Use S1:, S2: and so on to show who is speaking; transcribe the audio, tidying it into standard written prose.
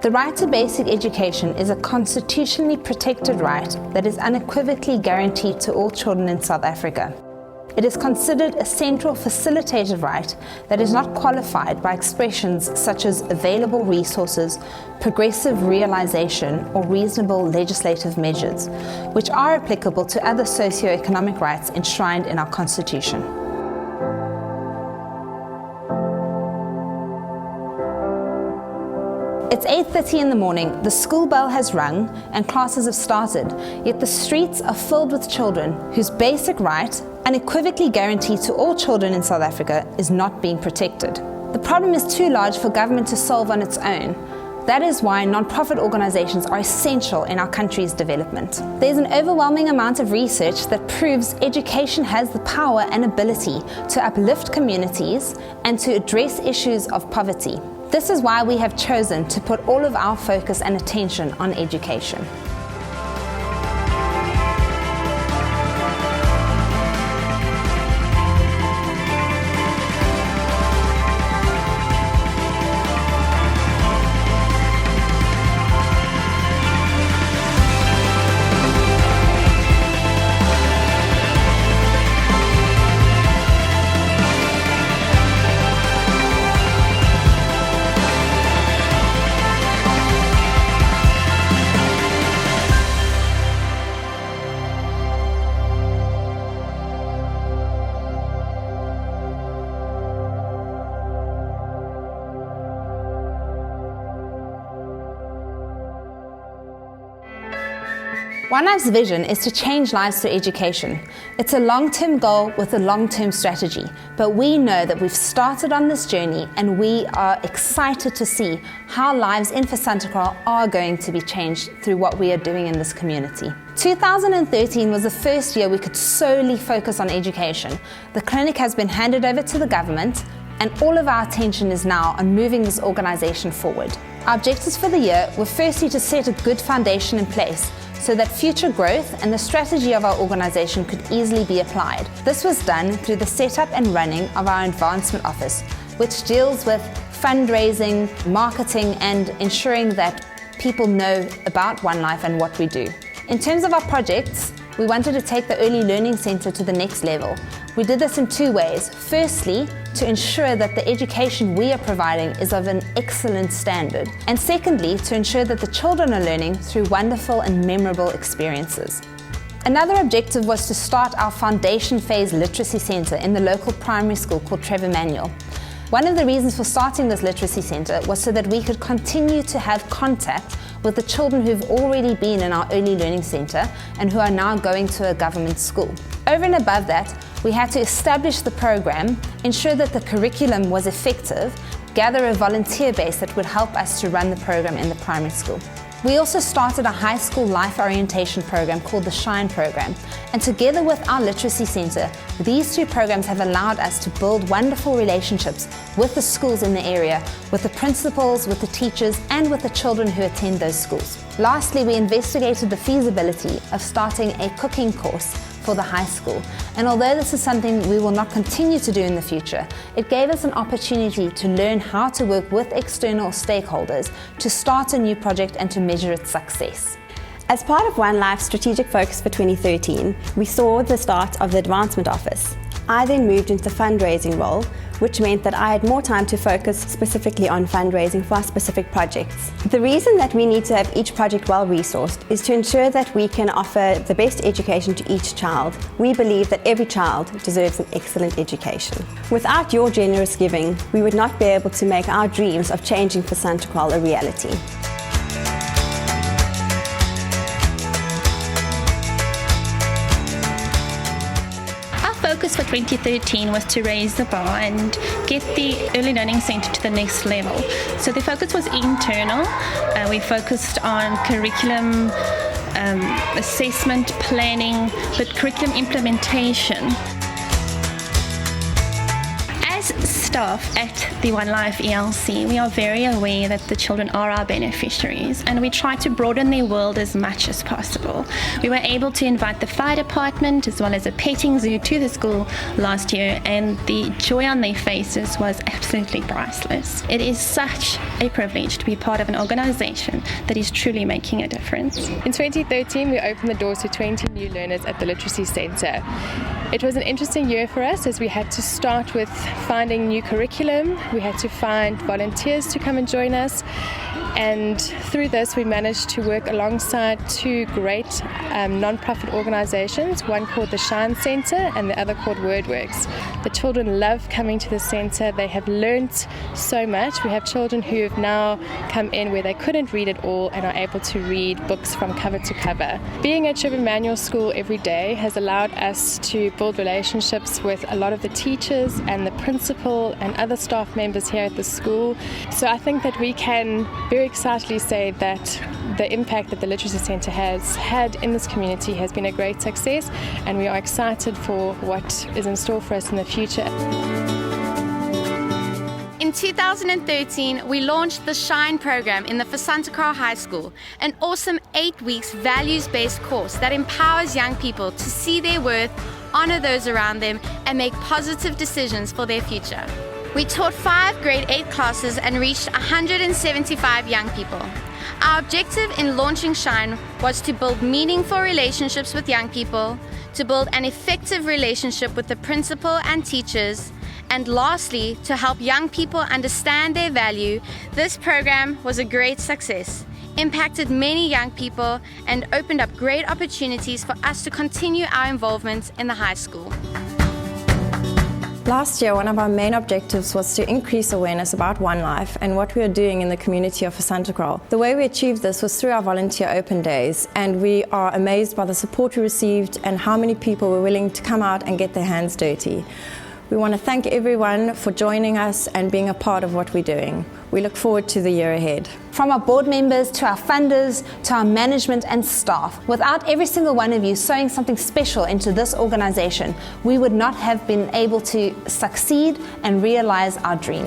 S1: The right to basic education is a constitutionally protected right that is unequivocally guaranteed to all children in South Africa. It is considered a central facilitated right that is not qualified by expressions such as available resources, progressive realization, or reasonable legislative measures, which are applicable to other socio-economic rights enshrined in our Constitution. It's 8:30 in the morning, the school bell has rung and classes have started, yet the streets are filled with children whose basic right, unequivocally guaranteed to all children in South Africa, is not being protected. The problem is too large for government to solve on its own. That is why non-profit organizations are essential in our country's development. There's an overwhelming amount of research that proves education has the power and ability to uplift communities and to address issues of poverty. This is why we have chosen to put all of our focus and attention on education. One Life's vision is to change lives through education. It's a long-term goal with a long-term strategy, but we know that we've started on this journey and we are excited to see how lives in Fasantakral are going to be changed through what we are doing in this community. 2013 was the first year we could solely focus on education. The clinic has been handed over to the government, and all of our attention is now on moving this organisation forward. Our objectives for the year were firstly to set a good foundation in place so that future growth and the strategy of our organisation could easily be applied. This was done through the setup and running of our advancement office, which deals with fundraising, marketing, and ensuring that people know about One Life and what we do. In terms of our projects, we wanted to take the Early Learning Centre to the next level. We did this in two ways. Firstly, to ensure that the education we are providing is of an excellent standard. And secondly, to ensure that the children are learning through wonderful and memorable experiences. Another objective was to start our foundation phase literacy centre in the local primary school called Trevor Manuel. One of the reasons for starting this literacy centre was so that we could continue to have contact with the children who've already been in our early learning centre and who are now going to a government school. Over and above that, we had to establish the program, ensure that the curriculum was effective, gather a volunteer base that would help us to run the program in the primary school. We also started a high school life orientation program called the SHINE program, and together with our literacy centre, these two programs have allowed us to build wonderful relationships with the schools in the area, with the principals, with the teachers, and with the children who attend those schools. Lastly, we investigated the feasibility of starting a cooking course for the high school. And although this is something we will not continue to do in the future, it gave us an opportunity to learn how to work with external stakeholders to start a new project and to measure its success.
S2: As part of One Life's strategic focus for 2013, we saw the start of the advancement office. I then moved into the fundraising role, which meant that I had more time to focus specifically on fundraising for our specific projects. The reason that we need to have each project well resourced is to ensure that we can offer the best education to each child. We believe that every child deserves an excellent education. Without your generous giving, we would not be able to make our dreams of changing Fasantakral a reality.
S3: Focus for 2013 was to raise the bar and get the Early Learning Centre to the next level. So the focus was internal. We focused on curriculum assessment, planning, but curriculum implementation. As staff at the One Life ELC, we are very aware that the children are our beneficiaries, and we try to broaden their world as much as possible. We were able to invite the fire department as well as a petting zoo to the school last year, and the joy on their faces was absolutely priceless. It is such a privilege to be part of an organisation that is truly making a difference.
S4: In 2013, we opened the doors to 20 new learners at the Literacy Centre. It was an interesting year for us as we had to start with finding new curriculum, we had to find volunteers to come and join us, and through this we managed to work alongside two great non-profit organisations, one called the Shine Centre and the other called WordWorks. The children love coming to the centre, they have learnt so much. We have children who have now come in where they couldn't read at all and are able to read books from cover to cover. Being at Trevor Manual School every day has allowed us to build relationships with a lot of the teachers and the principal and other staff members here at the school. So I think that we can very excitedly say that the impact that the Literacy Centre has had in this community has been a great success, and we are excited for what is in store for us in the future.
S5: In 2013, we launched the Shine program in the Fasantakara High School, an awesome 8 weeks values-based course that empowers young people to see their worth, honour those around them, and make positive decisions for their future. We taught 5 grade 8 classes and reached 175 young people. Our objective in launching Shine was to build meaningful relationships with young people, to build an effective relationship with the principal and teachers, and lastly, to help young people understand their value. This program was a great success, impacted many young people, and opened up great opportunities for us to continue our involvement in the high school.
S2: Last year, one of our main objectives was to increase awareness about One Life and what we are doing in the community of Fasantakara. The way we achieved this was through our volunteer open days, and we are amazed by the support we received and how many people were willing to come out and get their hands dirty. We want to thank everyone for joining us and being a part of what we're doing. We look forward to the year ahead.
S1: From our board members to our funders to our management and staff, without every single one of you sowing something special into this organisation, we would not have been able to succeed and realise our dream.